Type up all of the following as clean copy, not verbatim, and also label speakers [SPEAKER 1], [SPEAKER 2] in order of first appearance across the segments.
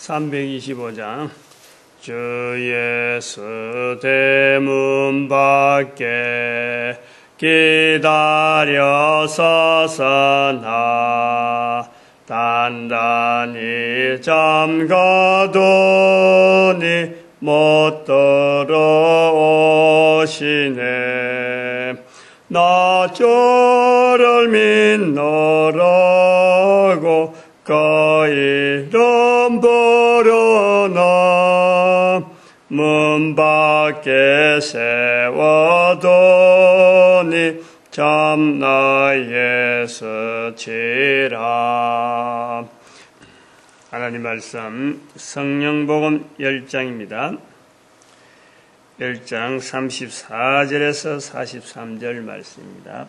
[SPEAKER 1] 325장 주 예수 대문 밖에 기다려 서서나 단단히 잠가두니 못 들어오시네. 나 저를 믿노라고 그 이름 부르나 문 밖에 세워두니 참나 예수치라. 하나님 말씀 성령복음 10장입니다. 10장 34절에서 43절 말씀입니다.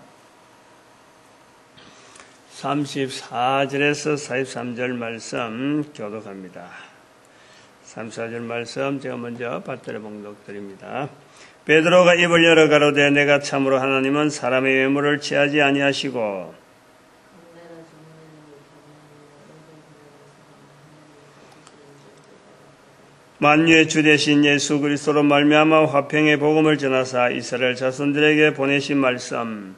[SPEAKER 1] 34절에서 43절 말씀 교독합니다. 34절 말씀 제가 먼저 받들어 봉독드립니다. 베드로가 입을 열어 가로되 내가 참으로 하나님은 사람의 외모를 취하지 아니하시고 만유의 주 되신 예수 그리스도로 말미암아 화평의 복음을 전하사 이스라엘 자손들에게 보내신 말씀.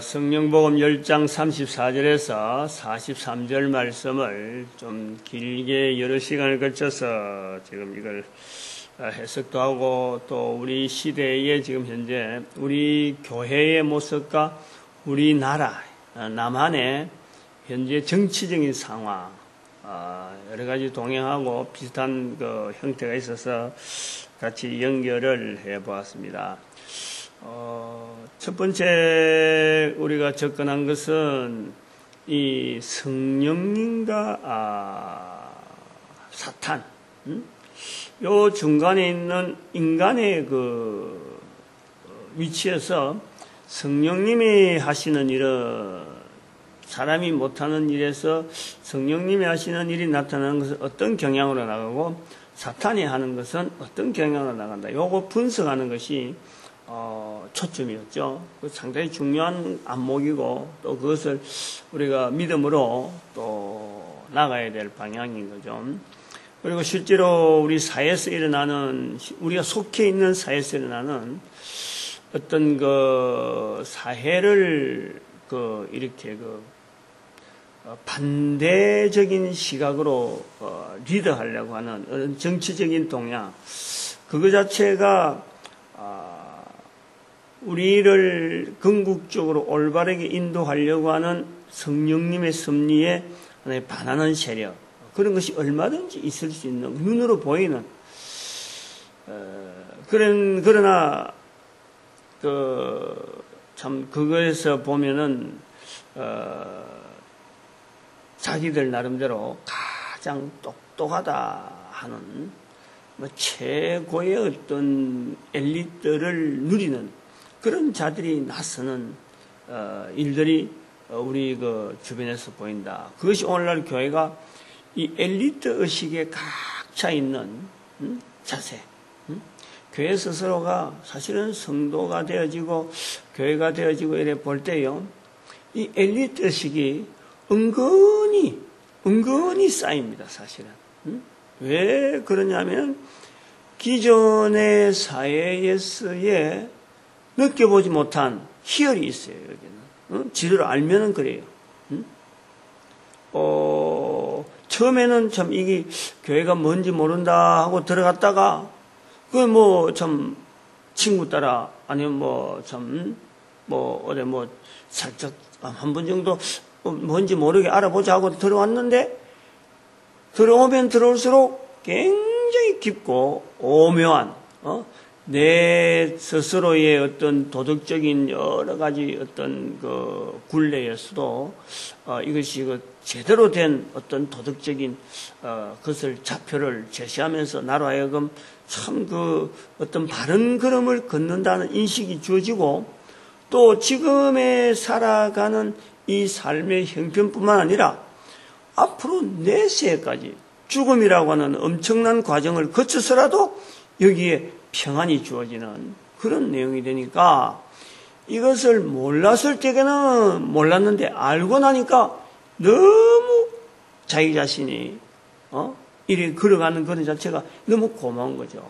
[SPEAKER 1] 성령복음 10장 34절에서 43절 말씀을 좀 길게 여러 시간을 거쳐서 지금 이걸 해석도 하고 또 우리 시대의 지금 현재 우리 교회의 모습과 우리나라 남한의 현재 정치적인 상황 여러 가지 동행하고 비슷한 그 형태가 있어서 같이 연결을 해 보았습니다. 첫 번째 우리가 접근한 것은 이 성령님과 사탄, 요 중간에 있는 인간의 그 위치에서 성령님이 하시는 일은 사람이 못하는 일에서 성령님이 하시는 일이 나타나는 것은 어떤 경향으로 나가고 사탄이 하는 것은 어떤 경향으로 나간다. 요거 분석하는 것이 초점이었죠. 상당히 중요한 안목이고 또 그것을 우리가 믿음으로 또 나가야 될 방향인 거죠. 그리고 실제로 우리 사회에서 일어나는 우리가 속해 있는 사회에서 일어나는 어떤 그 사회를 이렇게 반대적인 시각으로 리드하려고 하는 정치적인 동향, 그거 자체가 우리를 궁극적으로 올바르게 인도하려고 하는 성령님의 섭리에 반하는 세력, 그런 것이 얼마든지 있을 수 있는 눈으로 보이는 그러나 참 그거에서 보면은 자기들 나름대로 가장 똑똑하다 하는 최고의 어떤 엘리트를 누리는 그런 자들이 나서는 일들이 우리 그 주변에서 보인다. 그것이 오늘날 교회가 이 엘리트 의식에 각 차 있는 자세. 교회 스스로가 사실은 성도가 되어지고 교회가 되어지고 이래 볼 때요, 이 엘리트 의식이 은근히 쌓입니다, 사실은. 왜 그러냐면 기존의 사회에서의 느껴보지 못한 희열이 있어요, 여기는. 지를 알면은 그래요. 처음에는 참 이게 교회가 뭔지 모른다 하고 들어갔다가 참 친구 따라 아니면 어디 살짝 한 번 정도 뭔지 모르게 알아보자 하고 들어왔는데 들어오면 들어올수록 굉장히 깊고 오묘한 내 스스로의 어떤 도덕적인 여러 가지 어떤 그 굴레에서도 이것이 제대로 된 어떤 도덕적인 것을 좌표를 제시하면서 나로 하여금 참 어떤 바른 걸음을 걷는다는 인식이 주어지고 또 지금에 살아가는 이 삶의 형편뿐만 아니라 앞으로 내세까지 죽음이라고 하는 엄청난 과정을 거쳐서라도 여기에 평안이 주어지는 그런 내용이 되니까 이것을 몰랐을 적에는 몰랐는데 알고 나니까 너무 자기 자신이 이렇게 걸어가는 그런 자체가 너무 고마운 거죠.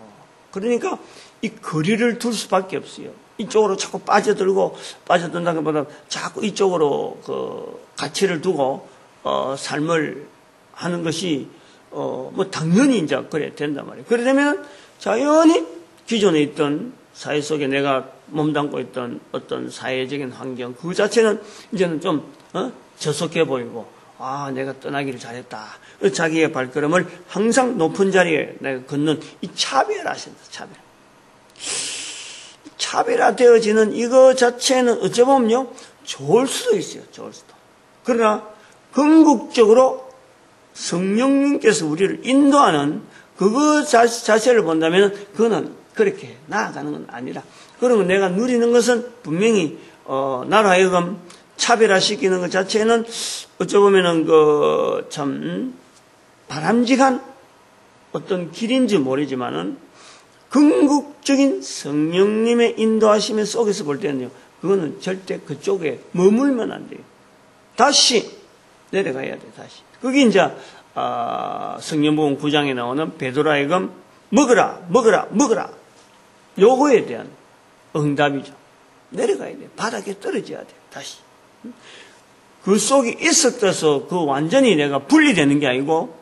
[SPEAKER 1] 그러니까 이 거리를 둘 수밖에 없어요. 이쪽으로 자꾸 빠져든다기보다 자꾸 이쪽으로 그 가치를 두고 삶을 하는 것이 뭐 당연히 이제 그래 된단 말이에요. 그러려면 자연히 기존에 있던 사회 속에 내가 몸담고 있던 어떤 사회적인 환경 그 자체는 이제는 좀 저속해 보이고 내가 떠나기를 잘했다. 자기의 발걸음을 항상 높은 자리에 내가 걷는 이 차별화신다. 차별화되어지는 이거 자체는 어쩌보면요 좋을 수도 있어요. 좋을 수도. 그러나 궁극적으로 성령님께서 우리를 인도하는 그거 자체를 본다면 그거는 그렇게 나아가는 건 아니라 그러면 내가 누리는 것은 분명히 나로 하여금 차별화시키는 것 자체는 어쩌보면은 참 바람직한 어떤 길인지 모르지만은 궁극적인 성령님의 인도하심의 속에서 볼 때는요, 그거는 절대 그쪽에 머물면 안 돼요. 다시 내려가야 돼, 다시. 그게 이제, 성경복음 9장에 나오는 베드로하여금 먹으라. 요거에 대한 응답이죠. 내려가야 돼. 바닥에 떨어져야 돼, 다시. 그 속에 있었어서 그 완전히 내가 분리되는 게 아니고,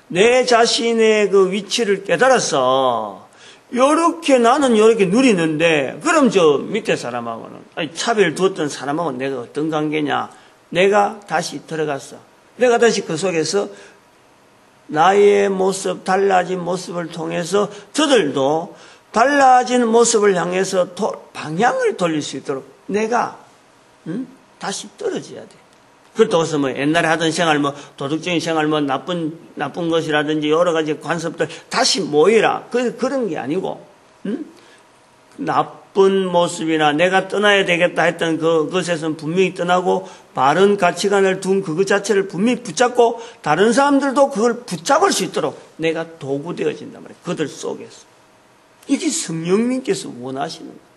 [SPEAKER 1] 내 자신의 그 위치를 깨달아서, 나는 요렇게 누리는데, 그럼 저 밑에 사람하고는, 차별 두었던 사람하고는 내가 어떤 관계냐? 내가 다시 들어갔어. 내가 다시 그 속에서 나의 모습, 달라진 모습을 통해서 저들도 달라진 모습을 향해서 방향을 돌릴 수 있도록 내가, 다시 떨어져야 돼. 그렇다고 해서 옛날에 하던 생활, 도덕적인 생활, 나쁜 것이라든지 여러 가지 관습들 다시 모이라. 그런 게 아니고, 나쁜 모습이나 내가 떠나야 되겠다 했던 그것에서는 분명히 떠나고, 바른 가치관을 둔 그것 자체를 분명히 붙잡고, 다른 사람들도 그걸 붙잡을 수 있도록 내가 도구 되어진단 말이에요. 그들 속에서. 이게 성령님께서 원하시는 거예요.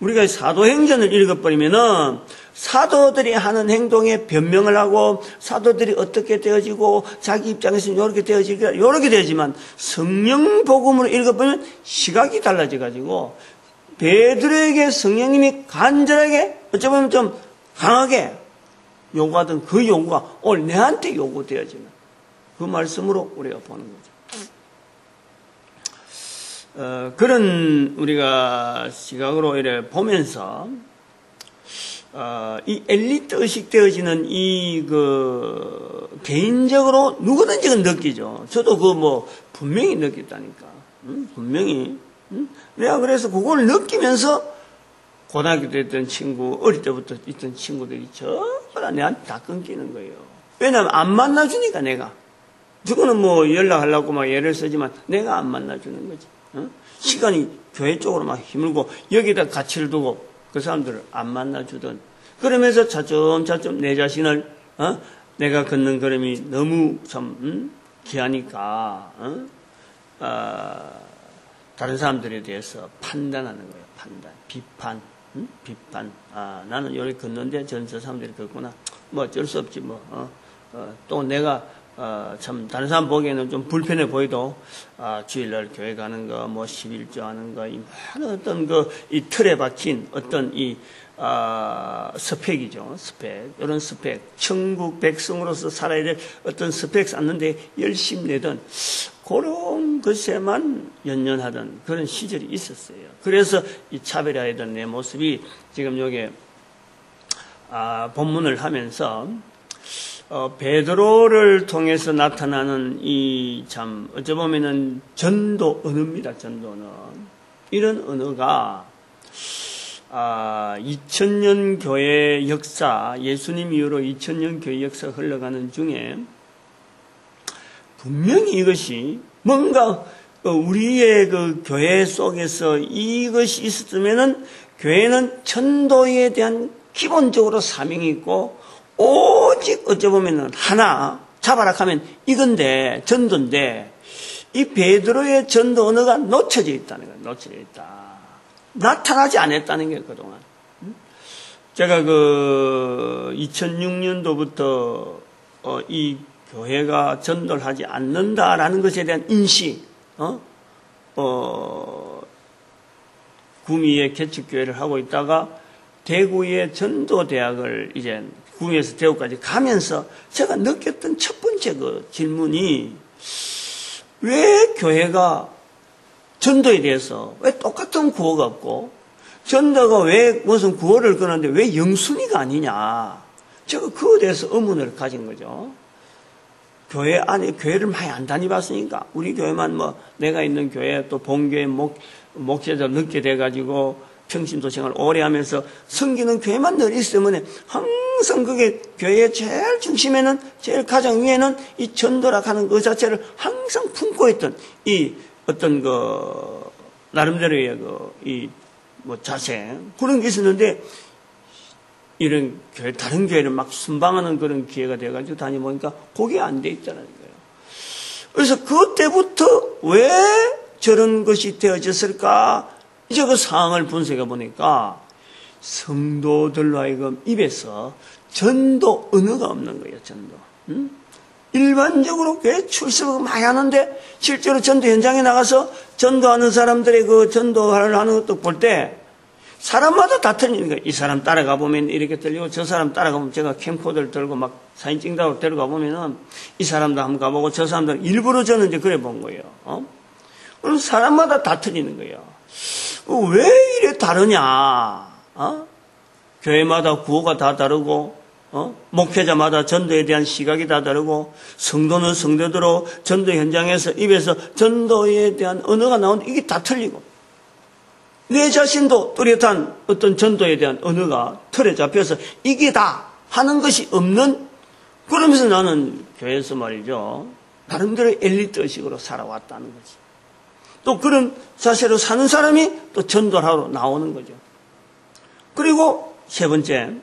[SPEAKER 1] 우리가 사도행전을 읽어버리면은 사도들이 하는 행동에 변명을 하고 사도들이 어떻게 되어지고 자기 입장에서는 이렇게 되어지지만 성령 복음으로 읽어보면 시각이 달라져가지고 베드로에게 성령님이 간절하게 어쩌면 좀 강하게 요구하던 그 요구가 오늘 내한테 요구되어지는 그 말씀으로 우리가 보는 거죠. 그런 우리가 시각으로 이래 보면서 이 엘리트 의식 되어지는 개인적으로 누구든지 느끼죠. 저도 분명히 느꼈다니까. 분명히. 내가 그래서 그걸 느끼면서 고등학교 때 있던 친구, 어릴 때부터 있던 친구들이 전부 다 내한테 다 끊기는 거예요. 왜냐하면 안 만나주니까 내가. 저거는 연락하려고 예를 쓰지만 내가 안 만나주는 거지. 시간이 교회 쪽으로 막 힘들고 여기다 가치를 두고 그 사람들을 안 만나주던 그러면서 차츰 내 자신을 내가 걷는 걸음이 너무 참 귀하니까 다른 사람들에 대해서 판단하는 거예요. 비판. 나는 여기 걷는데 저 사람들이 걷구나. 어쩔 수 없지 또 내가 참 다른 사람 보기에는 좀 불편해 보여도 주일날 교회 가는 거 11조 하는 거 이 많은 어떤 이 틀에 박힌 어떤 이 스펙이죠. 이런 스펙 천국 백성으로서 살아야 될 어떤 스펙 쌓는데 열심히 내던 그런 것에만 연연하던 그런 시절이 있었어요. 그래서 이 차별화하던 내 모습이 지금 여기 본문을 하면서 베드로를 통해서 나타나는 어찌 보면은 전도 언어입니다. 전도 언어. 이런 언어가, 2000년 교회 역사, 예수님 이후로 2000년 교회 역사가 흘러가는 중에 분명히 이것이 뭔가 우리의 그 교회 속에서 이것이 있었으면은 교회는 전도에 대한 기본적으로 사명이 있고 오직 어쩌보면 하나 잡아라 하면 이건데 전도인데 이 베드로의 전도 언어가 놓쳐져 있다는 거예요. 놓쳐져 있다. 나타나지 않았다는 게 그동안. 제가 2006년도부터 이 교회가 전도를 하지 않는다라는 것에 대한 인식, 구미에 개척교회를 하고 있다가 대구의 전도대학을 이제 구미에서 대구까지 가면서 제가 느꼈던 첫 번째 그 질문이 왜 교회가 전도에 대해서 왜 똑같은 구호가 없고 전도가 왜 무슨 구호를 끊었는데 왜 영순위가 아니냐. 제가 그거에 대해서 의문을 가진 거죠. 교회 안에 교회를 많이 안 다니봤으니까 우리 교회만 뭐 내가 있는 교회 또 본교회 목회자 늦게 돼가지고 평신도 생활 오래 하면서 섬기는 교회만 늘 있기 때문에 항상 그게 교회의 제일 중심에는 제일 가장 위에는 이 전도라 하는 그 자체를 항상 품고 있던 이 어떤 그 나름대로의 이 뭐 자세 그런 게 있었는데 이런 교회 다른 교회를 막 순방하는 그런 기회가 돼가지고 다녀보니까 그게 안 돼 있다는 거예요. 그래서 그때부터 왜 저런 것이 되어졌을까? 이제 그 상황을 분석해 보니까 성도들로 하여금 입에서 전도 언어가 없는 거예요. 전도. 일반적으로 교회 출석을 많이 하는데 실제로 전도 현장에 나가서 전도하는 사람들의 그 전도를 하는 것도 볼 때 사람마다 다 틀리는 거예요. 이 사람 따라가 보면 이렇게 들리고 저 사람 따라가 보면 제가 캠코더를 들고 막 사진 찍다고 데려가 보면은 이 사람도 한번 가보고 저 사람도 일부러 저는 이제 그래 본 거예요. 그럼 사람마다 다 틀리는 거예요. 왜 이래 다르냐? 교회마다 구호가 다 다르고, 목회자마다 전도에 대한 시각이 다 다르고, 성도는 성도대로 전도 현장에서 입에서 전도에 대한 언어가 나오는데 이게 다 틀리고, 내 자신도 뚜렷한 어떤 전도에 대한 언어가 틀에 잡혀서 이게 다 하는 것이 없는, 그러면서 나는 교회에서 말이죠. 나름대로 엘리트 의식으로 살아왔다는 거지. 또 그런 자세로 사는 사람이 또 전도를 하러 나오는 거죠. 그리고 세 번째,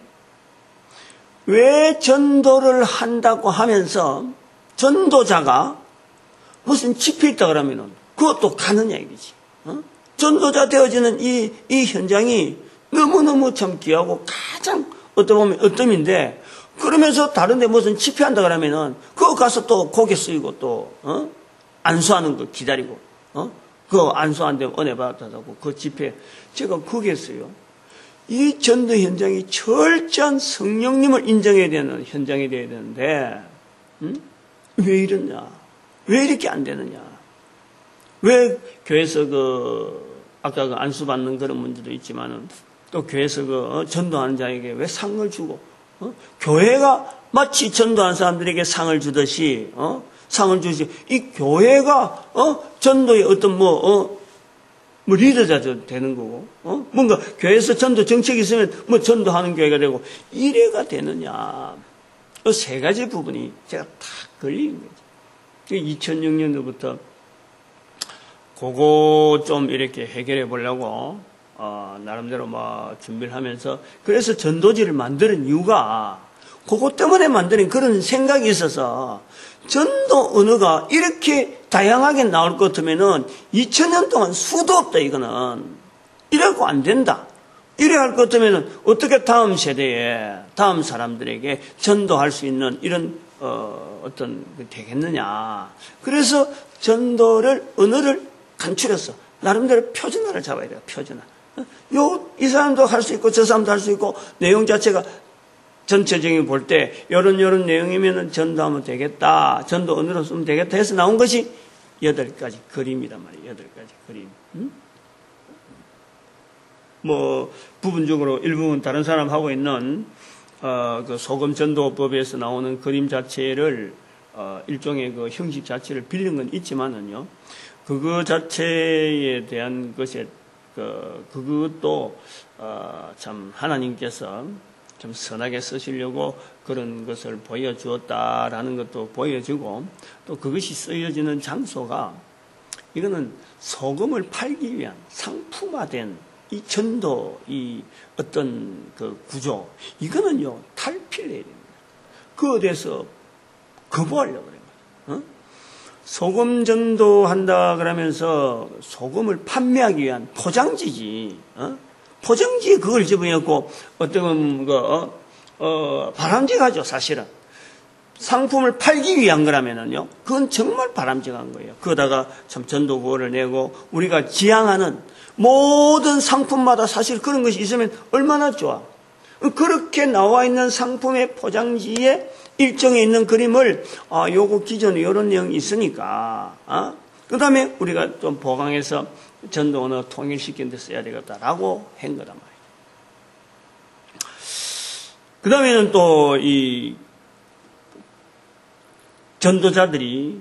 [SPEAKER 1] 왜 전도를 한다고 하면서 전도자가 무슨 집회 있다 그러면은 그것도 가느냐 이거지. 전도자 되어지는 이 현장이 너무너무 참 귀하고 가장 어떻게 보면 어뜸인데 그러면서 다른데 무슨 집회한다 그러면은 그거 가서 또 고개 숙이고 또 안수하는 거 기다리고 그 안수하는데 은혜 받았다고 그 집회 제가 거기에서요. 이 전도 현장이 철저한 성령님을 인정해야 되는 현장이 되어야 되는데 왜 이러냐? 왜 이렇게 안 되느냐? 왜 교회에서 아까 그 안수 받는 그런 문제도 있지만은 또 교회에서 전도하는 자에게 왜 상을 주고 교회가 마치 전도한 사람들에게 상을 주듯이 상을 주시 이 교회가 전도의 어떤 뭐 리더자 되는 거고 뭔가 교회에서 전도 정책이 있으면 뭐 전도하는 교회가 되고 이래가 되느냐 그 세 가지 부분이 제가 다 걸린 거죠. 2006년도부터 그거 좀 이렇게 해결해 보려고 나름대로 막 준비를 하면서 그래서 전도지를 만드는 이유가 그것 때문에 만드는 그런 생각이 있어서 전도 언어가 이렇게 다양하게 나올 것 같으면은 2000년 동안 수도 없다 이거는 이래고 안 된다. 이래 할 것 같으면은 어떻게 다음 세대에 다음 사람들에게 전도할 수 있는 이런 어떤 되겠느냐. 그래서 전도를 언어를 간추려서 나름대로 표준화를 잡아야 돼요. 표준화. 이 사람도 할 수 있고 저 사람도 할 수 있고 내용 자체가 전체적인 볼 때 이런 내용이면은 전도하면 되겠다. 전도 언어로 쓰면 되겠다 해서 나온 것이 8가지 그림이란 말이에요. 8가지 그림. 뭐 부분적으로 일부분 다른 사람 하고 있는 그 소금 전도법에서 나오는 그림 자체를 일종의 그 형식 자체를 빌린 건 있지만은요. 그거 자체에 대한 것에 그것도 참 하나님께서 좀 선하게 쓰시려고 그런 것을 보여주었다라는 것도 보여주고 또 그것이 쓰여지는 장소가 이거는 소금을 팔기 위한 상품화된 이 전도 이 어떤 그 구조 이거는요 탈피해야 됩니다. 그에 대해서 거부하려고 그래요. 소금 전도한다 그러면서 소금을 판매하기 위한 포장지지. 포장지에 그걸 집어넣고 어떤 바람직하죠 사실은. 상품을 팔기 위한 거라면은요, 그건 정말 바람직한 거예요. 그러다가 참 전도 구호를 내고 우리가 지향하는 모든 상품마다 사실 그런 것이 있으면 얼마나 좋아. 그렇게 나와 있는 상품의 포장지에 일정에 있는 그림을 요거 기존에 이런 내용이 있으니까 그 다음에 우리가 좀 보강해서 전도 언어 통일시키는 데 써야 되겠다라고 한 거란 말이에요. 그 다음에는 또 이 전도자들이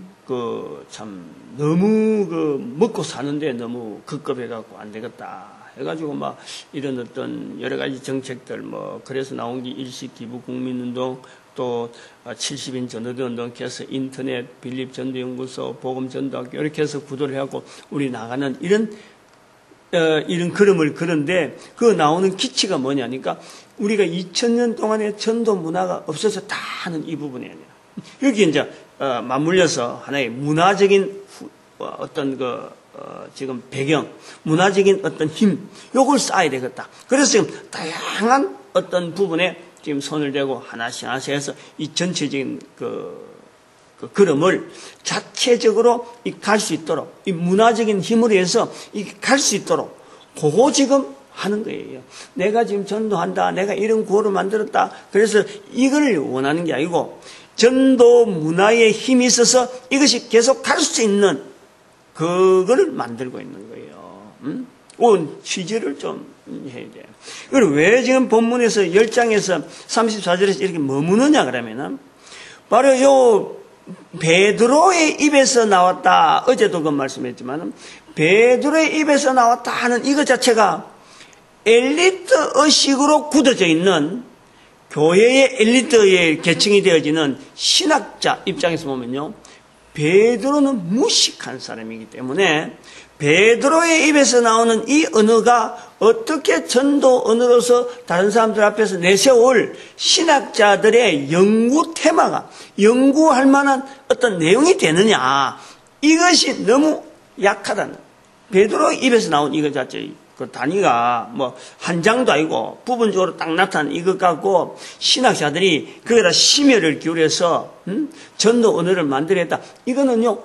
[SPEAKER 1] 참 너무 먹고 사는데 너무 급급해갖고 안 되겠다 해가지고 막 이런 어떤 여러 가지 정책들 그래서 나온 게 일식 기부 국민운동 또 70인 전도대 운동 해서 인터넷 빌립 전도연구소 복음 전도학교 이렇게 해서 구도를 해갖고 우리 나가는 이런 그림을 그런데 그 나오는 기치가 뭐냐니까 우리가 2000년 동안의 전도 문화가 없어졌다 하는 이 부분이 아니라 여기 이제 맞물려서 하나의 문화적인 어떤 지금 배경, 문화적인 어떤 힘, 요걸 쌓아야 되겠다. 그래서 지금 다양한 어떤 부분에 지금 손을 대고 하나씩 해서 이 전체적인 그림을 자체적으로 갈 수 있도록 이 문화적인 힘으로 해서 갈 수 있도록 그거 지금 하는 거예요. 내가 지금 전도한다. 내가 이런 구호를 만들었다. 그래서 이걸 원하는 게 아니고 전도 문화에 힘이 있어서 이것이 계속 갈 수 있는 그거를 만들고 있는 거예요. 그 취지를 좀 해야 돼요. 그리고 왜 지금 본문에서 10장에서 34절에서 이렇게 머무느냐 그러면은 바로 요 베드로의 입에서 나왔다. 어제도 그 말씀했지만 베드로의 입에서 나왔다 하는 이것 자체가 엘리트 의식으로 굳어져 있는 교회의 엘리트의 계층이 되어지는 신학자 입장에서 보면요. 베드로는 무식한 사람이기 때문에 베드로의 입에서 나오는 이 언어가 어떻게 전도 언어로서 다른 사람들 앞에서 내세울 신학자들의 연구 테마가 연구할 만한 어떤 내용이 되느냐 이것이 너무 약하다는 베드로의 입에서 나온 이것 자체 그 단위가 한 장도 아니고 부분적으로 딱 나타난 이것 갖고 신학자들이 거기다 심혈을 기울여서 전도 언어를 만들었다. 이거는요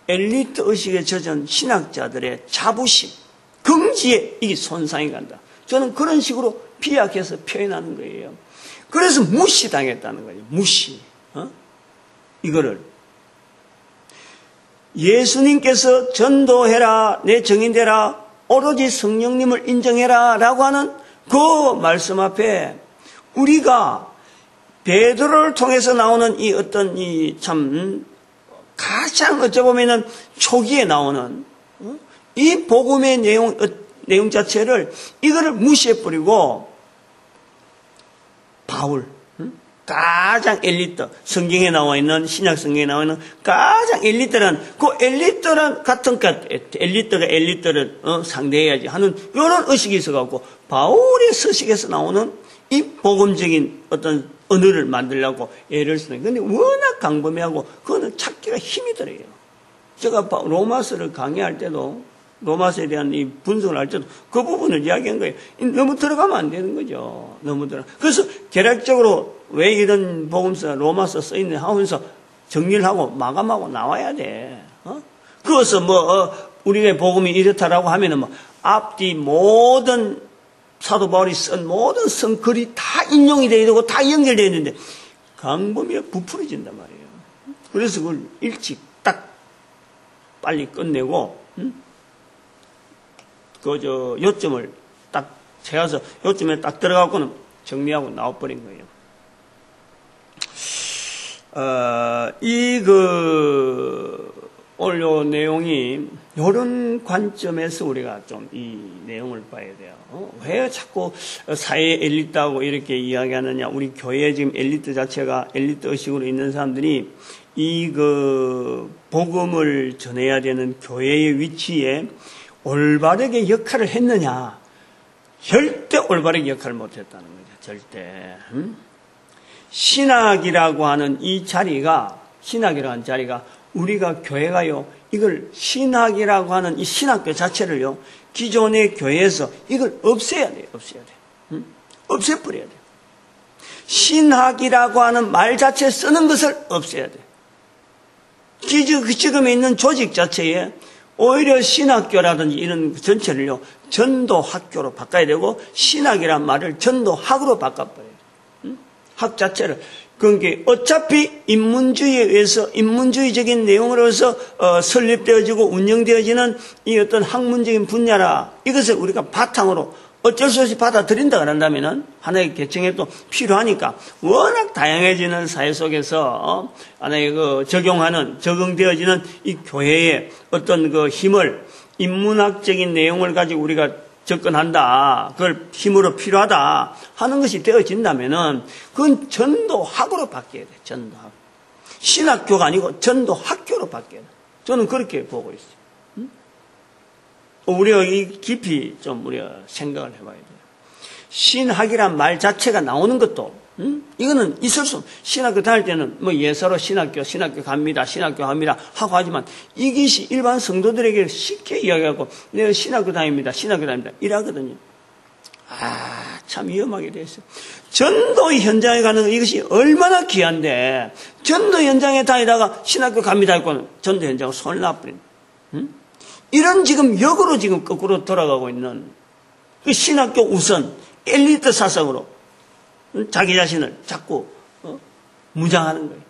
[SPEAKER 1] 엘리트 의식에 젖은 신학자들의 자부심, 긍지에 이게 손상이 간다. 저는 그런 식으로 비약해서 표현하는 거예요. 그래서 무시당했다는 거예요. 무시. 이거를 예수님께서 전도해라, 내 증인되라, 오로지 성령님을 인정해라 라고 하는 그 말씀 앞에 우리가 베드로를 통해서 나오는 이 어떤 참 가장 어쩌보면은 초기에 나오는 이 복음의 내용 자체를 이거를 무시해버리고 바울 가장 엘리트 성경에 나와 있는 신약 성경에 나와 있는 가장 엘리트란 그 엘리트란 같은 엘리트가 엘리트를 상대해야지 하는 이런 의식이 있어갖고 바울의 서식에서 나오는 이 복음적인 어떤 언어를 만들려고 애를 쓰는 근데 워낙 강범위하고 그거는 찾기가 힘이 들어요. 제가 로마서를 강의할 때도 로마서에 대한 이 분석을 할 때도 그 부분을 이야기한 거예요. 너무 들어가면 안 되는 거죠. 너무 들어가. 그래서 개략적으로 왜 이런 복음서 로마서 써있네 하면서 정리를 하고 마감하고 나와야 돼. 그래서 우리의 복음이 이렇다라고 하면은 앞뒤 모든 사도 바울이 쓴 모든 성글이 다 인용이 되어야 되고 다 연결되어 있는데 강범위가 부풀어진단 말이에요. 그래서 그걸 일찍 딱 빨리 끝내고 요점을 딱 채워서 요점에 딱 들어가고는 정리하고 나와버린 거예요. 오늘 요 내용이 이런 관점에서 우리가 좀 이 내용을 봐야 돼요. 왜 자꾸 사회 엘리트하고 이렇게 이야기하느냐. 우리 교회 지금 엘리트 자체가 엘리트 의식으로 있는 사람들이 복음을 전해야 되는 교회의 위치에 올바르게 역할을 했느냐. 절대 올바르게 역할을 못했다는 거죠. 절대. 신학이라고 하는 이 자리가 우리가 교회가요, 이걸 신학이라고 하는 이 신학교 자체를요, 기존의 교회에서 이걸 없애야 돼요. 없애버려야 돼요. 신학이라고 하는 말 자체 쓰는 것을 없애야 돼. 지금 있는 조직 자체에 오히려 신학교라든지 이런 전체를요, 전도학교로 바꿔야 되고, 신학이란 말을 전도학으로 바꿔버려요. 학 자체를. 그게 어차피 인문주의에 의해서, 인문주의적인 내용으로서 설립되어지고 운영되어지는 이 어떤 학문적인 분야라, 이것을 우리가 바탕으로 어쩔 수 없이 받아들인다 그런다면은 하나의 계층에 또 필요하니까 워낙 다양해지는 사회 속에서 하나의 적용되어지는 이 교회의 어떤 그 힘을, 인문학적인 내용을 가지고 우리가 접근한다, 그걸 힘으로 필요하다 하는 것이 되어진다면은 그건 전도학으로 바뀌어야 돼. 전도학. 신학교가 아니고 전도학교로 바뀌어야 돼. 저는 그렇게 보고 있어요. 우리가 깊이 좀 우리가 생각을 해봐야 돼요. 신학이란 말 자체가 나오는 것도, 이거는 있을 수 없어요. 신학교 다닐 때는 뭐 예사로 신학교 갑니다, 신학교 합니다 하고 하지만 이것이 일반 성도들에게 쉽게 이야기하고 내가 신학교 다닙니다 이러거든요. 참 위험하게 돼 있어요. 전도 현장에 가는 이것이 얼마나 귀한데, 전도 현장에 다니다가 신학교 갑니다 했고는 전도 현장을 손을 놔버린다. 이런 지금 역으로 지금 거꾸로 돌아가고 있는 그 신학교 우선 엘리트 사상으로 자기 자신을 자꾸 무장하는 거예요.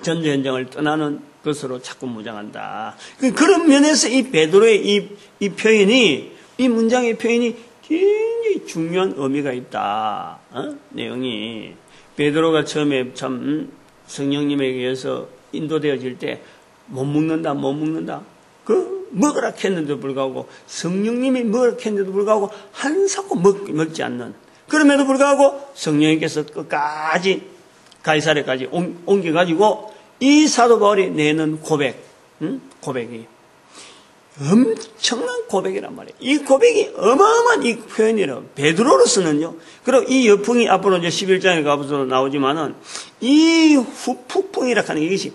[SPEAKER 1] 전도 현장을 떠나는 것으로 자꾸 무장한다. 그런 면에서 이 베드로의 이 표현이, 이 문장의 표현이 굉장히 중요한 의미가 있다. 내용이 베드로가 처음에 참 성령님에 의해서 인도되어질 때 못 먹는다. 먹으라 했는데도 불구하고, 성령님이 먹으라 했는데도 불구하고 한 사코 먹지 않는, 그럼에도 불구하고 성령님께서 끝까지 가이사랴까지 옮겨가지고 이 사도 바울이 내는 고백이 엄청난 고백이란 말이에요. 이 고백이 어마어마한 이 표현이라고. 베드로로서는요. 그리고 이 여풍이 앞으로 이제 11장에 가보서 나오지만은 이 후폭풍이라 하는 이것이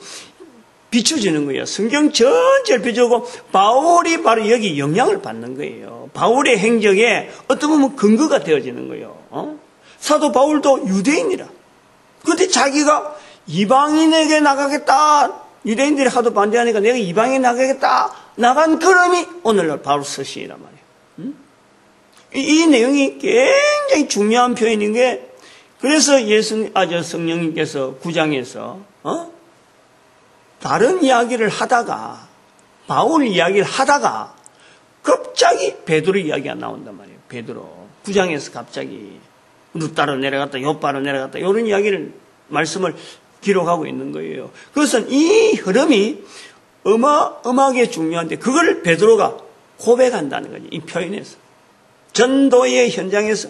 [SPEAKER 1] 비춰지는 거예요. 성경 전체를 비춰고 바울이 바로 여기 영향을 받는 거예요. 바울의 행적에 어떻게 보면 근거가 되어지는 거예요. 사도 바울도 유대인이라. 그런데 자기가 이방인에게 나가겠다. 유대인들이 하도 반대하니까 내가 이방인에 나가겠다. 나간 그럼이 오늘날 바울 서신이란 말이에요. 이 내용이 굉장히 중요한 표현인 게, 그래서 성령님께서 9장에서 다른 이야기를 하다가, 바울 이야기를 하다가 갑자기 베드로 이야기가 나온단 말이에요. 베드로 9장에서 갑자기 루따로 내려갔다, 요빠로 내려갔다, 이런 이야기를, 말씀을 기록하고 있는 거예요. 그것은 이 흐름이 어마어마하게 중요한데 그걸 베드로가 고백한다는 거지. 이 표현에서, 전도의 현장에서.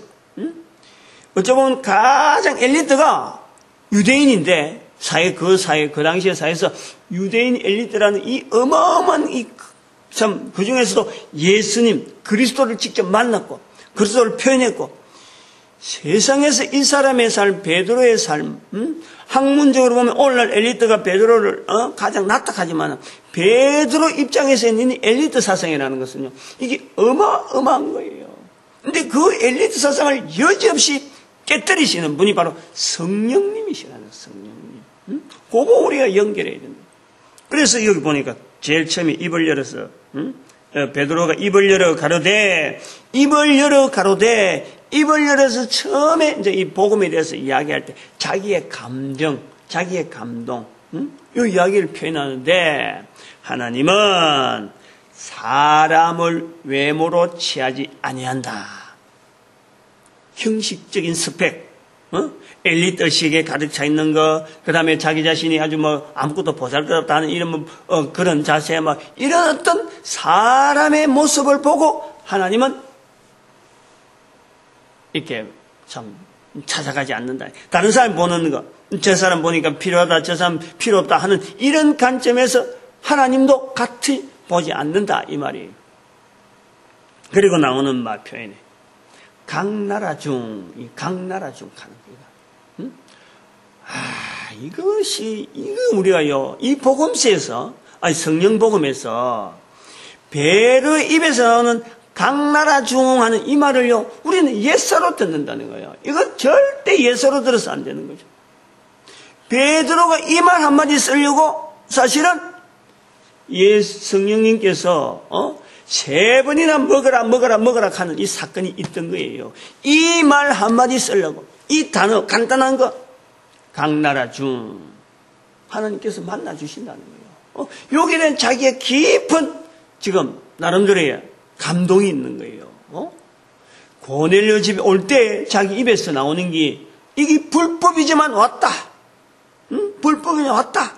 [SPEAKER 1] 어쩌면 가장 엘리트가 유대인인데, 그 당시의 사회에서 유대인 엘리트라는 이 어마어마한 그 중에서도 예수님, 그리스도를 직접 만났고, 그리스도를 표현했고, 세상에서 이 사람의 삶, 베드로의 삶, 학문적으로 보면 오늘날 엘리트가 베드로를 가장 납득하지만, 베드로 입장에서 있는 엘리트 사상이라는 것은요, 이게 어마어마한 거예요. 근데 그 엘리트 사상을 여지없이 깨뜨리시는 분이 바로 성령님이시라는, 성령님. 그거 우리가 연결해야 된다. 그래서 여기 보니까 제일 처음에 입을 열어서, 베드로가 입을 열어 가로되, 입을 열어서 처음에 이제 이 복음에 대해서 이야기할 때 자기의 감정, 자기의 감동, 이 이야기를 표현하는데, 하나님은 사람을 외모로 취하지 아니한다. 형식적인 스펙, 엘리트식에 가득 차 있는 거, 그 다음에 자기 자신이 아주 아무것도 보잘것없다 하는 이런 그런 자세, 이런 어떤 사람의 모습을 보고 하나님은 이렇게 참 찾아가지 않는다. 다른 사람 보는 거, 저 사람 보니까 필요하다, 저 사람 필요 없다 하는 이런 관점에서 하나님도 같이 보지 않는다, 이 말이에요. 그리고 나오는 말 표현에 각 나라 중 가는 거다. 이거 우리가요, 이 복음서에서, 성령 복음에서 베드로의 입에서 나오는 강나라 중 하는 이 말을요, 우리는 예사로 듣는다는 거예요. 이건 절대 예사로 들어서 안 되는 거죠. 베드로가 이 말 한마디 쓰려고 사실은 성령님께서 3번이나 먹어라 하는 이 사건이 있던 거예요. 이 말 한마디 쓰려고 이 단어 간단한 거 강나라 중 하나님께서 만나 주신다는 거예요. 여기에 대한 자기의 깊은 지금 나름대로의 감동이 있는 거예요. 고넬료 집에 올 때 자기 입에서 나오는 게 이게 불법이지만 왔다. 불법이냐 왔다.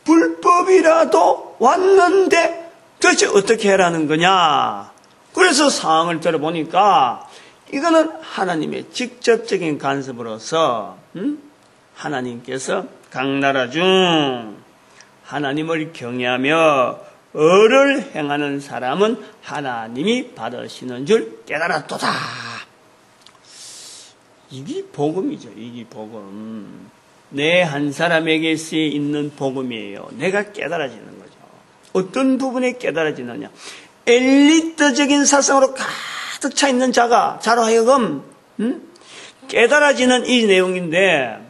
[SPEAKER 1] 불법이라도 왔는데 도대체 어떻게 해라는 거냐. 그래서 상황을 들어보니까 이거는 하나님의 직접적인 간섭으로서 하나님께서 강나라 중 하나님을 경외하며 의를 행하는 사람은 하나님이 받으시는 줄 깨달았도다. 이게 복음이죠. 이게 복음. 내 한 사람에게 있는 복음이에요. 내가 깨달아지는 거죠. 어떤 부분에 깨달아지느냐. 엘리트적인 사상으로 가득 차 있는 자로 하여금 깨달아지는 이 내용인데,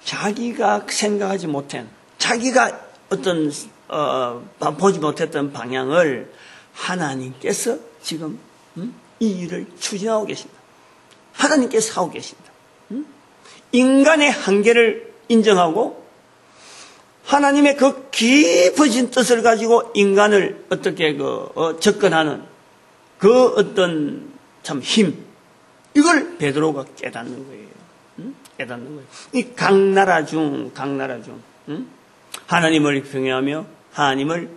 [SPEAKER 1] 자기가 생각하지 못한, 자기가 어떤 보지 못했던 방향을 하나님께서 지금 이 일을 추진하고 계십니다. 하나님께서 하고 계십니다. 인간의 한계를 인정하고 하나님의 그 깊어진 뜻을 가지고 인간을 어떻게 접근하는 그 어떤 참 힘, 이걸 베드로가 깨닫는 거예요. 깨닫는 거예요. 이 강나라 중 하나님을 경외하며 하나님을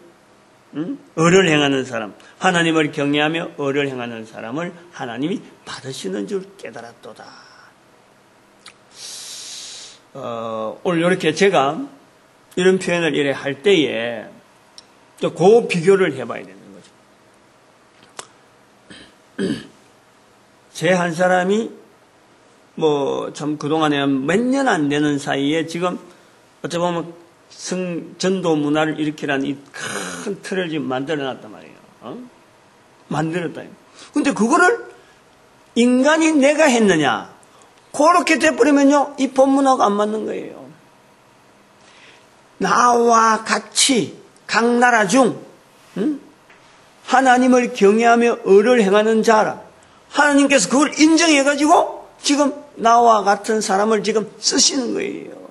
[SPEAKER 1] 의를 행하는 사람, 하나님을 경외하며 의를 행하는 사람을 하나님이 받으시는 줄 깨달았도다. 오늘 이렇게 제가 이런 표현을 이래 할 때에 또 그 비교를 해봐야 되는 거죠. 제 한 사람이 참 그동안에 몇 년 안 되는 사이에 지금 어찌 보면 전도 문화를 일으키라는 이 큰 틀을 지금 만들어 놨단 말이에요. 만들었다. 근데 그거를 인간이 내가 했느냐? 그렇게 돼버리면요, 이 본문하고 안 맞는 거예요. 나와 같이 강나라 중 하나님을 경외하며 의를 행하는 자라. 하나님께서 그걸 인정해가지고 지금 나와 같은 사람을 지금 쓰시는 거예요.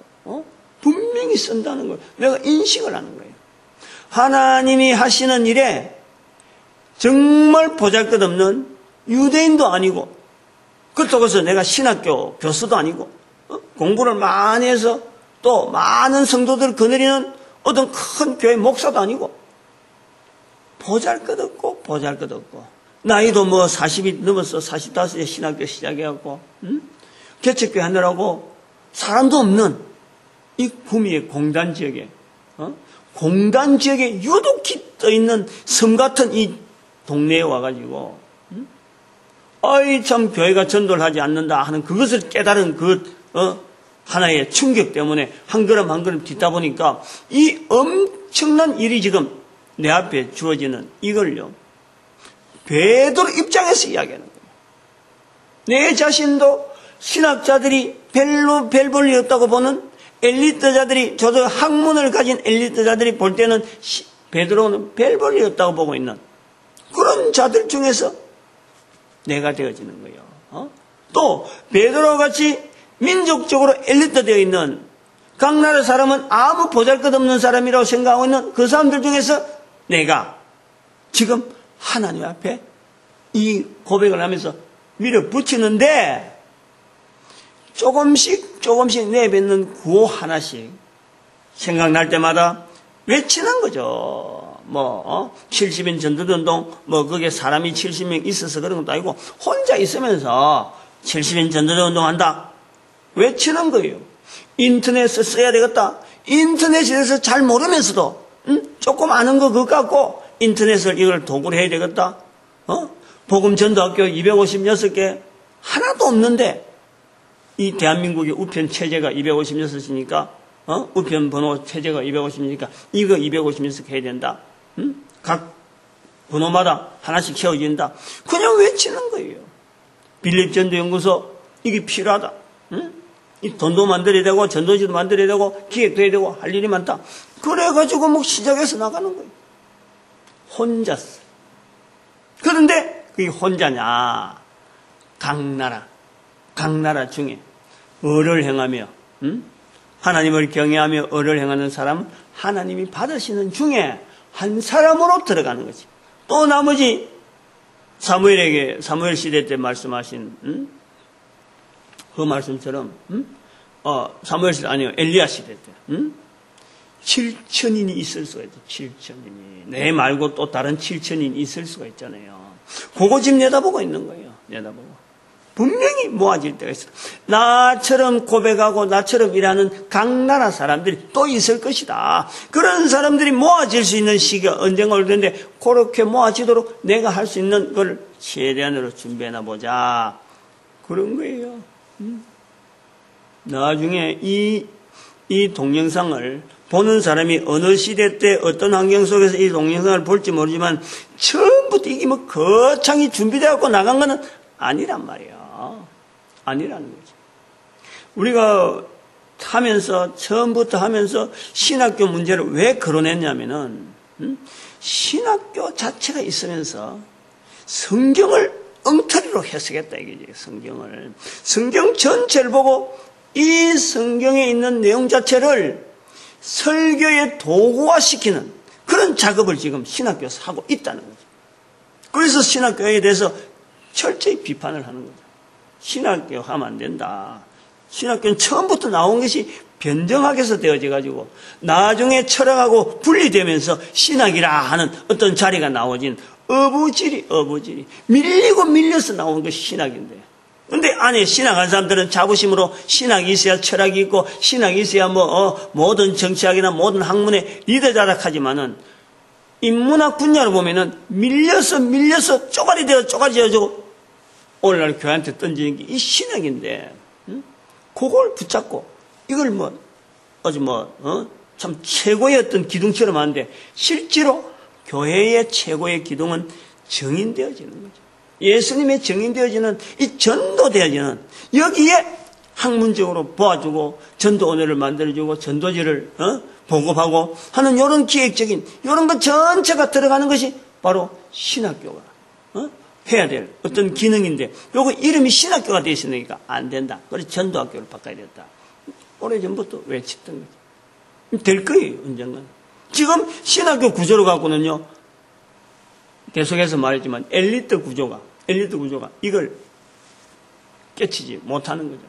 [SPEAKER 1] 분명히 쓴다는 거예요. 내가 인식을 하는 거예요. 하나님이 하시는 일에 정말 보잘것없는 유대인도 아니고, 그렇다고 해서 내가 신학교 교수도 아니고, 공부를 많이 해서 또 많은 성도들을 거느리는 어떤 큰 교회 목사도 아니고, 보잘것없고 나이도 40이 넘어서 45에 신학교 시작해갖고 개척교회 하느라고 사람도 없는 이 구미의 공단 지역에 유독히 떠있는 섬 같은 이 동네에 와가지고 아이 참 교회가 전도를 하지 않는다 하는 그것을 깨달은 하나의 충격 때문에 한 걸음 한 걸음 뒤다 보니까 이 엄청난 일이 지금 내 앞에 주어지는 이걸요, 베드로 입장에서 이야기하는 거예요. 내 자신도 신학자들이 별로 별 볼 일 없다고 보는 엘리트자들이, 저도 학문을 가진 엘리트자들이 볼 때는 베드로는 별 볼 일 없다고 보고 있는 그런 자들 중에서 내가 되어지는 거예요. 또 베드로와 같이 민족적으로 엘리트 되어 있는 강나라 사람은 아무 보잘것없는 사람이라고 생각하고 있는 그 사람들 중에서 내가 지금 하나님 앞에 이 고백을 하면서 밀어붙이는데 조금씩 내뱉는 구호 하나씩 생각날 때마다 외치는 거죠. 70인 전도운동, 그게 사람이 70명 있어서 그런 것도 아니고 혼자 있으면서 70인 전도운동 한다. 외치는 거예요. 인터넷을 써야 되겠다. 인터넷에 대해서 잘 모르면서도 조금 아는 거 그거 갖고 인터넷을 이걸 도구를 해야 되겠다. 복음 전도학교 256개 하나도 없는데 이 대한민국의 우편 체제가 256이니까 우편 번호 체제가 256이니까 이거 256개 해야 된다. 각 번호마다 하나씩 채워진다. 그냥 외치는 거예요. 빌립전도연구소 이게 필요하다. 응? 이 돈도 만들어야 되고 전도지도 만들어야 되고 기획도 해야 되고 할 일이 많다. 그래가지고 뭐 시작해서 나가는 거예요. 혼자서. 그런데 그게 혼자냐? 각 나라 중에 의를 행하며 하나님을 경외하며 의를 행하는 사람은 하나님이 받으시는 중에 한 사람으로 들어가는 거지. 또 나머지 사무엘 시대 때 말씀하신 그 말씀처럼 사무엘 시대 아니요 엘리야 시대 때 7천인이 있을 수가 있죠. 7천인이 내 말고 또 다른 7천인이 있을 수가 있잖아요. 그거 지금 내다보고 있는 거예요. 내다보고 분명히 모아질 때가 있어. 나처럼 고백하고 나처럼 일하는 각 나라 사람들이 또 있을 것이다. 그런 사람들이 모아질 수 있는 시기가 언젠가 올 텐데 그렇게 모아지도록 내가 할 수 있는 걸 최대한으로 준비해나 보자. 그런 거예요. 나중에 이 동영상을 보는 사람이 어느 시대 때 어떤 환경 속에서 이 동영상을 볼지 모르지만 처음부터 이게 뭐 거창이 준비되어 갖고 나간 거는 아니란 말이에요. 아니라는 거죠. 우리가 처음부터 하면서 신학교 문제를 왜 거론했냐면은 신학교 자체가 있으면서 성경을 엉터리로 해석했다 이거지. 성경 전체를 보고 이 성경에 있는 내용 자체를 설교의 도구화시키는 그런 작업을 지금 신학교에서 하고 있다는 거죠. 그래서 신학교에 대해서 철저히 비판을 하는 거죠. 신학교 하면 안 된다. 신학교는 처음부터 나온 것이 변정학에서 되어져 가지고 나중에 철학하고 분리되면서 신학이라 하는 어떤 자리가 나오진 어부질이 밀리고 밀려서 나오는 것이 신학인데, 근데 안에 신학한 사람들은 자부심으로 신학이 있어야 철학이 있고 신학이 있어야 모든 정치학이나 모든 학문의 리더 자락하지만은 인문학 분야로 보면은 밀려서 쪼가리 되어지고 오늘날 교회한테 던지는 게 이 신학인데, 그걸 붙잡고 이걸 참 최고의 어떤 기둥처럼 하는데 실제로 교회의 최고의 기둥은 정인되어지는 거죠. 예수님의 정인되어지는 이 전도되어지는 여기에 학문적으로 도와주고 전도 언어를 만들어주고 전도지를 보급하고 하는 이런 기획적인 이런 것 전체가 들어가는 것이 바로 신학교가 해야 될 어떤 기능인데, 요거 이름이 신학교가 되어 있으니까 안 된다. 그래서 전도학교를 바꿔야 됐다. 오래전부터 외쳤던 거죠. 될 거예요, 언젠가는. 지금 신학교 구조로 갖고는요, 계속해서 말했지만 엘리트 구조가 이걸 깨치지 못하는 거죠.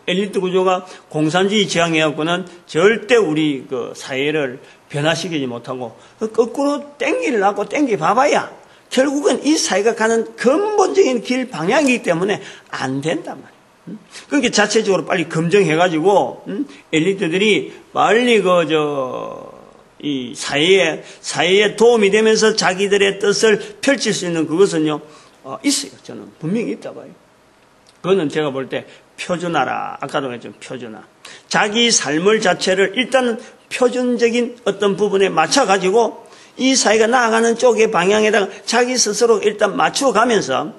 [SPEAKER 1] 엘리트 구조가 공산주의 지향해갖고는 절대 우리 그 사회를 변화시키지 못하고 거꾸로 땡기를 놔고 땡기 봐봐야 결국은 이 사회가 가는 근본적인 길 방향이기 때문에 안 된단 말이에요. 그러니까 자체적으로 빨리 검증해가지고 엘리트들이 빨리 이 사회에 도움이 되면서 자기들의 뜻을 펼칠 수 있는 그것은요 있어요. 저는 분명히 있다 봐요. 그거는 제가 볼 때 표준화라. 아까도 했죠. 표준화. 자기 삶을 자체를 일단은 표준적인 어떤 부분에 맞춰가지고 이 사회가 나아가는 쪽의 방향에다가 자기 스스로 일단 맞춰가면서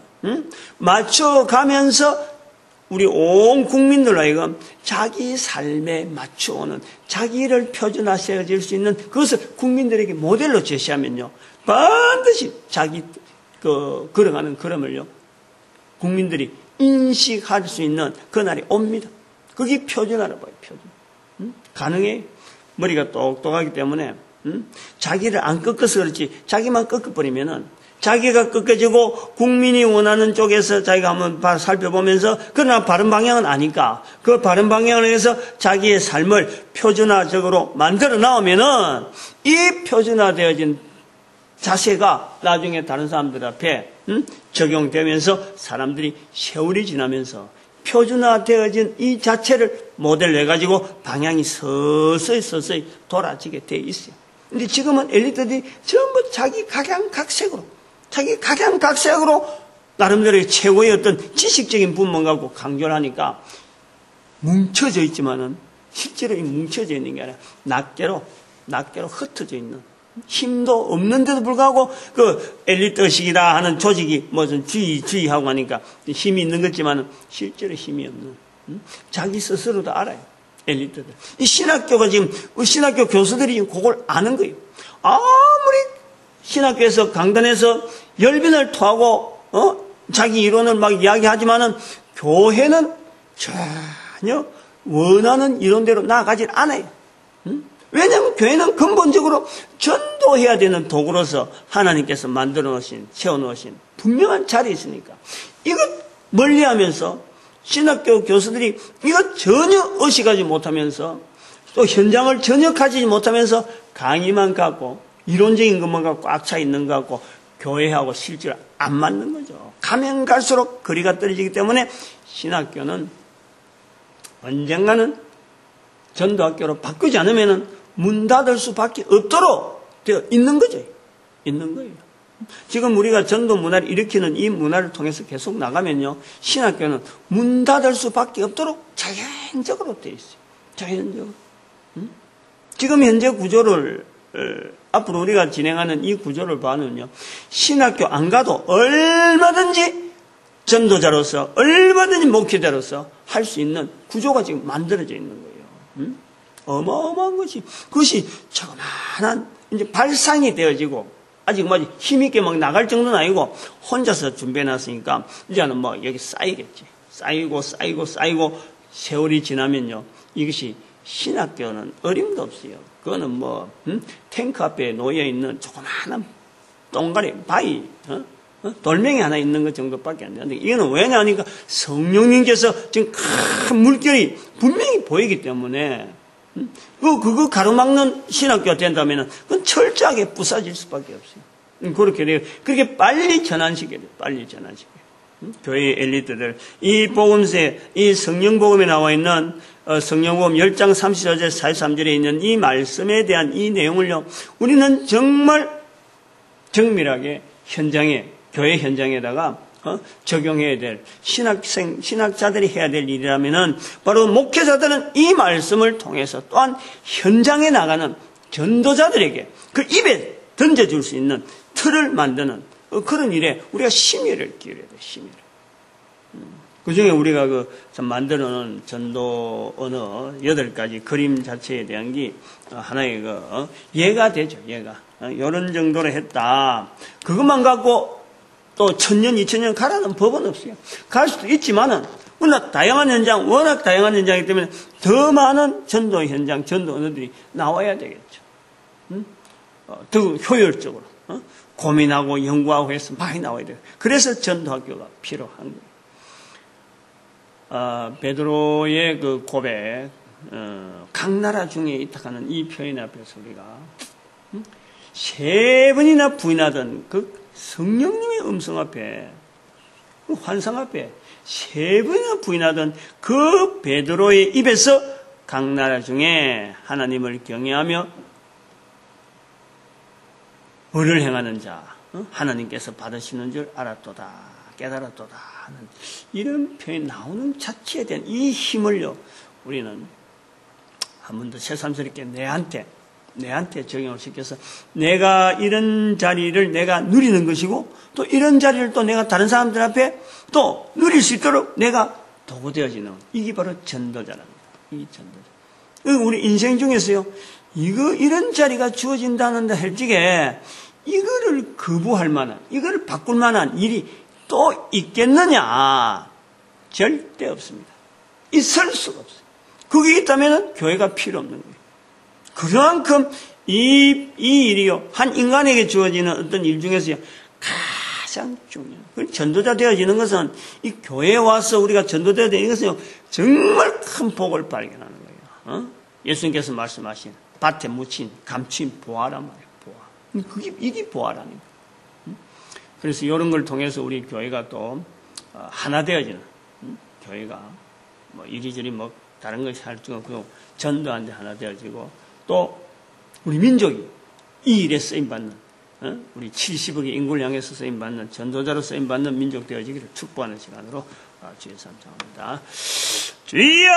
[SPEAKER 1] 우리 온 국민들로 하여금 자기 삶에 맞춰오는 자기를 표준화시켜질 수 있는 그것을 국민들에게 모델로 제시하면요 반드시 자기 걸어가는 걸음을요 국민들이 인식할 수 있는 그날이 옵니다. 그게 표준화라고 봐요. 표준. 가능해. 머리가 똑똑하기 때문에 자기를 안 꺾어서 그렇지 자기만 꺾어버리면은 자기가 꺾어지고 국민이 원하는 쪽에서 자기가 한번 살펴보면서 그러나 바른 방향은 아니까 그 바른 방향을 위해서 자기의 삶을 표준화적으로 만들어 나오면은 이 표준화되어진 자세가 나중에 다른 사람들 앞에 적용되면서 사람들이 세월이 지나면서 표준화되어진 이 자체를 모델로 해가지고 방향이 서서히 돌아지게 돼 있어요. 근데 지금은 엘리트들이 전부 자기 각양각색으로 나름대로의 최고의 어떤 지식적인 부분만 갖고 강조를 하니까 뭉쳐져 있지만은 실제로 이 뭉쳐져 있는 게 아니라 낱개로 흩어져 있는 힘도 없는데도 불구하고 그 엘리트식이다 하는 조직이 무슨 주의하고 하니까 힘이 있는 거지만 실제로 힘이 없는, 자기 스스로도 알아요. 엘리트들. 이 신학교가 지금, 신학교 교수들이 지금 그걸 아는 거예요. 아무리 신학교에서 강단에서 열변을 토하고, 자기 이론을 막 이야기하지만은 교회는 전혀 원하는 이론대로 나아가질 않아요. 왜냐하면 교회는 근본적으로 전도해야 되는 도구로서 하나님께서 만들어 놓으신, 채워 놓으신 분명한 자리에 있으니까 이것 멀리하면서 신학교 교수들이 이것 전혀 의식하지 못하면서 또 현장을 전혀 가지지 못하면서 강의만 갖고 이론적인 것만 갖고 꽉 차 있는 것 같고 교회하고 실제로 안 맞는 거죠. 가면 갈수록 거리가 떨어지기 때문에 신학교는 언젠가는 전도학교로 바꾸지 않으면 문 닫을 수밖에 없도록 되어 있는 거죠. 있는 거예요. 지금 우리가 전도 문화를 일으키는 이 문화를 통해서 계속 나가면요, 신학교는 문 닫을 수밖에 없도록 자연적으로 되어 있어요. 자연적으로. 지금 현재 구조를, 앞으로 우리가 진행하는 이 구조를 봐는요, 신학교 안 가도 얼마든지 전도자로서, 얼마든지 목회자로서 할 수 있는 구조가 지금 만들어져 있는 거예요. 어마어마한 것이, 그것이 조그마한 이제 발상이 되어지고, 아직 뭐 힘있게 막 나갈 정도는 아니고, 혼자서 준비해놨으니까, 이제는 뭐 여기 쌓이겠지. 쌓이고, 세월이 지나면요, 이것이 신학교는 어림도 없어요. 그거는 뭐, 탱크 앞에 놓여있는 조그마한 동가리, 바위, 돌멩이 하나 있는 것 정도밖에 안 되는데, 이거는 왜냐 하니까 성령님께서 지금 큰 물결이 분명히 보이기 때문에, 그거 가로막는 신학교가 된다면, 그건 철저하게 부서질 수밖에 없어요. 그렇게 돼요. 그렇게 빨리 전환시켜야 돼요. 빨리 전환시켜요. 교회의 엘리트들. 이 복음서에, 이 성령복음에 나와 있는, 성령복음 10장 34절, 43절에 있는 이 말씀에 대한 이 내용을요, 우리는 정말 정밀하게 현장에, 교회 현장에다가 적용해야 될, 신학자들이 해야 될 일이라면은, 바로 목회자들은 이 말씀을 통해서 또한 현장에 나가는 전도자들에게 그 입에 던져줄 수 있는 틀을 만드는 그런 일에 우리가 심혈을 기울여야 돼요, 심혈을. 그 중에 우리가 만들어 놓은 전도 언어 8가지 그림 자체에 대한 게 하나의 예가 되죠, 예가. 이런 정도로 했다. 그것만 갖고 또 1000년, 2000년 가라는 법은 없어요. 갈 수도 있지만은, 워낙 다양한 현장이기 때문에 더 많은 전도 현장, 전도 언어들이 나와야 되겠죠. 더 효율적으로, 고민하고 연구하고 해서 많이 나와야 돼요. 그래서 전도학교가 필요한 거예요. 베드로의 그 고백, 각 나라 중에 있다 하는 이 표현 앞에서 우리가, 3번이나 부인하던 그 성령님의 음성 앞에, 그 환상 앞에 3번이나 부인하던 그 베드로의 입에서 각 나라 중에 하나님을 경외하며 의를 행하는 자, 하나님께서 받으시는 줄 알았도다, 깨달았도다 하는 이런 표현이 나오는 자체에 대한 이 힘을요, 우리는 한 번 더 새삼스럽게 내한테 적용을 시켜서 내가 이런 자리를 내가 누리는 것이고, 또 이런 자리를 또 내가 다른 사람들 앞에 또 누릴 수 있도록 내가 도구되어지는, 이게 바로 전도자랍니다. 이 전도자. 우리 인생 중에서요, 이런 자리가 주어진다는데 할지게 이거를 거부할 만한, 이거를 바꿀 만한 일이 또 있겠느냐? 절대 없습니다. 있을 수가 없어요. 그게 있다면 교회가 필요 없는 거예요. 그만큼 이 일이요, 한 인간에게 주어지는 어떤 일 중에서요, 가장 중요한, 전도자 되어지는 것은, 이 교회에 와서 우리가 전도자 되는 것은요, 정말 큰 복을 발견하는 거예요. 예수님께서 말씀하신 밭에 묻힌 감추인 보화란 말이에요, 보화. 이게 보화라는 거예요. 그래서 이런 걸 통해서 우리 교회가 또 하나 되어지는, 교회가 뭐 이리저리 뭐 다른 것이 할 수 없고 전도하는데 하나 되어지고, 또 우리 민족이 이 일에 쓰임받는, 우리 70억의 인구를 향해서 쓰임받는, 전도자로 쓰임받는 민족 되어지기를 축복하는 시간으로 주의 삼창합니다. 주여!